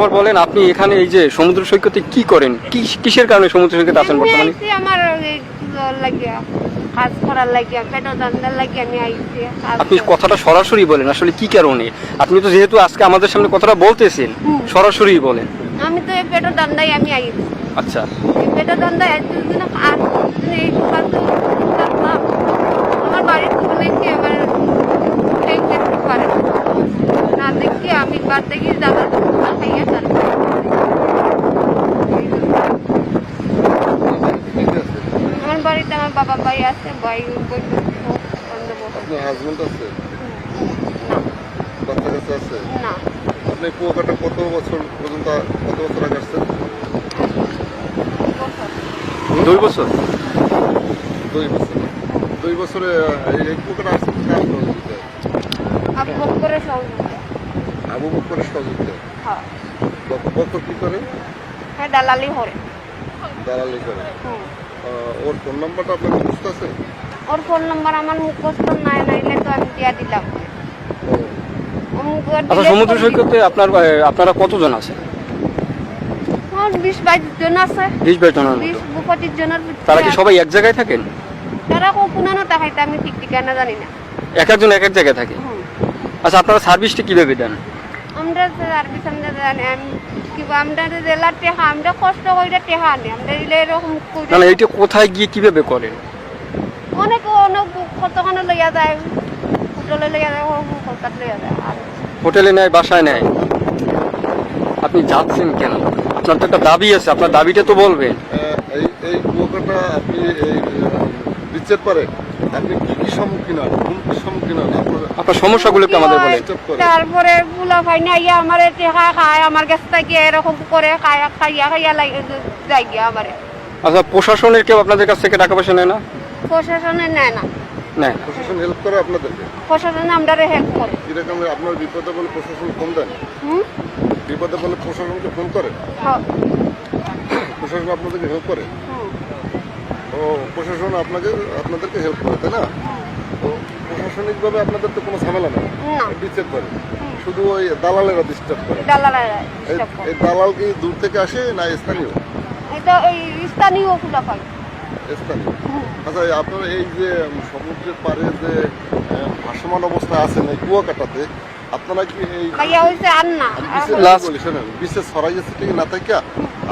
তারপর বলেন আপনি এখানে এই যে সমুদ্র সৈকতে কি করেন, কিসের কারণে সমুদ্র সৈকতে আসেন বর্তমানে? আমার লাগিয়া কাজ করার লাগিয়া পেট দান্দার লাগিয়া আমি আইছি। আপনি কথাটা সরাসরি বলেন, আসলে কি কারণে? আপনি তো যেহেতু আজকে আমাদের সামনে কথাটা বলতেছেন, সরাসরি বলেন। আমি তো এই পেট দান্দাই আমি আইছি। আচ্ছা, পেট দান্দাই একদিন আর এই কাজ করলাম। আমার বাড়ির তুলে কি আমার এই দেখতে পারে না, দেখি আমি বাদ দেখি দাদা খাইয়া তারপরে আমার বাড়িতে আমার বাবা ভাই আছে, ভাই আপনার হাজবেন্ড আছে, বাচ্চা কাছে আছে? না। আপনি কুয়াকাটা কত বছর পর্যন্ত, কত বছর আগে আসছেন? 2 বছর। 2 বছর। 2 বছরে এই কুয়াকাটা আসছেন কার সহযোগিতায়? আবু বকরের সহযোগিতা। আবু বকরের সহযোগিতায়? হ্যাঁ। বকর কি করে? হ্যাঁ, দালালি করে। দালালি করে। ওর ফোন নাম্বারটা আপনার মুখস্থ আছে? ওর ফোন নাম্বার আমার মুখস্থ নাই, নাইলে তো আমি দিয়া দিলাম। আচ্ছা, সমুদ্র সৈকতে আপনারা কতজন আছেন? 20-22 জন আছে। 20-22 জনের মতো। 20-25 জনের ভিতরে। তারা কি সবাই এক জায়গায় থাকেন? তারা কোনানো টাকাইতে আমি ঠিক ঠিকানা জানি না। এক একজন এক এক জায়গায় থাকে? আচ্ছা, আপনারা সার্ভিসটা কিভাবে দেন? আমরা সার্ভিস আমরা জানি আমরা জেলার টেহা আমরা কষ্ট করে টেহা আনি আমরা এরকম না, এইটা কোথায় গিয়ে কিভাবে করেন? অনেক অনেক কতখানে লইয়া যায়, হোটেলে লইয়া যায়, কলকাতা লইয়া যায়। হোটেলে নেয়, বাসায় নেয়? আপনি যাচ্ছেন কেন? আপনার তো একটা দাবি আছে, আপনার দাবিটা তো বলবেন। এই কুয়াকাটা আপনি এই বিচ্ছেদ পারে আপনি কি কি সম্মুখীন হন, কোন কি সম্মুখীন হন আপনার সমস্যাগুলো একটু আমাদের বলেন। তারপরে বুলা ভাই না ইয়া আমার টেহা খায়, আমার কাছ থেকে এরকম করে খাইয়া খাইয়া যাই গিয়া আমারে। আচ্ছা, প্রশাসনের কেউ আপনাদের কাছ থেকে টাকা পয়সা নেয় না? প্রশাসনে নেয় না। নেয়। প্রশাসন হেল্প করে আপনাদেরকে? প্রশাসনে আমরা হেল্প করে। কিরকম আপনার বিপদে বলে প্রশাসন ফোন দেন? বিপদে বলে প্রশাসনকে ফোন করে? প্রশাসন আপনাদেরকে হেল্প করে? ও প্রশাসন আপনাদেরকে হেল্প করে, তাই না? তো প্রশাসনিকভাবে আপনাদের তো কোনো ঝামেলা নেই, বিচ্ছেদ করে, শুধু ওই দালালেরা ডিস্টার্ব করে। এই দালাল কি দূর থেকে আসে না স্থানীয়? এটা এই স্থানীয় ফুলা পাই। স্থানীয়। আচ্ছা, আপনার এই যে সমুদ্রের পাড়ে যে ভাসমান অবস্থায় আছেন এই কুয়াকাটাতে, আপনারা কি এই বিশেষ ছড়াই আছে ঠিক না থেকে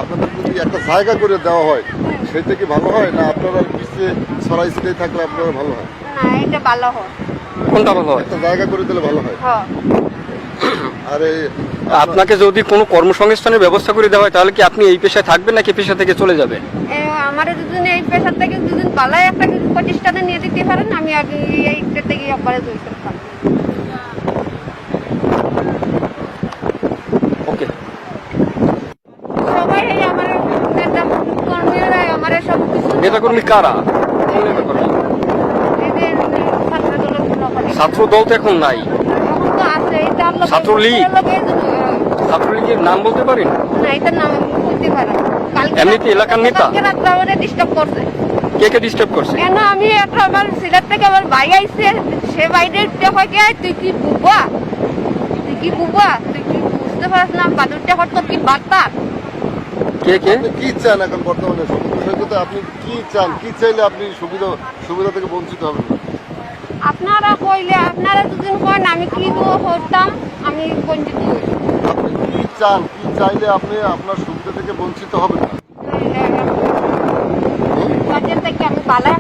আপনাদের যদি একটা জায়গা করে দেওয়া হয় সেটা কি ভালো হয়, না আপনারা বিশে ছড়াই ছিটাই থাকলে আপনারা ভালো হয়? না, এটা ভালো হয়। কোনটা ভালো হয়? একটা জায়গা করে দিলে ভালো হয়। আর আপনাকে যদি কোনো কর্মসংস্থানের ব্যবস্থা করে দেওয়া হয় তাহলে কি আপনি এই পেশায় থাকবেন নাকি পেশা থেকে চলে যাবেন? আমার দুদিন এই পেশা থেকে দুদিন পালাই একটা প্রতিষ্ঠানে নিয়ে দিতে পারেন, আমি এইটা থেকে একবারে দুইটা থাকবো। ওকে। সবাই আমার নেতা কর্মীরা আমার সব কিছু নেতাকর্মী কারা? কোন নেতাকর্মী? ছাত্রদল তো এখন নাই। ছাত্রলীগ? ছাত্রলীগের নাম বলতে পারেন? না, এটার নাম বলতে পারেন। এমনিতে এলাকার নেতা? ডিস্টার্ব করছে। কে কে ডিস্টার্ব করছে? কেন আমি একটা আমার সিলেট থেকে আমার ভাই আইছে, সে বাইরে তুই কি বুবা, তুই কি বুবা, তুই কি বুঝতে পারছ না বাদুরটা হট কি বার্তা। কে কে কি চান এখন বর্তমানে সমুদ্র সৈকতে? আপনি কি চান? কি চাইলে আপনি সুবিধা থেকে বঞ্চিত হবেন না? আপনারা কইলে আপনারা দুদিন করেন আমি কি করতাম, আমি বঞ্চিত হই। আপনি কি চান, কি চাইলে আপনি আপনার সুবিধা থেকে বঞ্চিত হবেন না? থেকে আমি পালা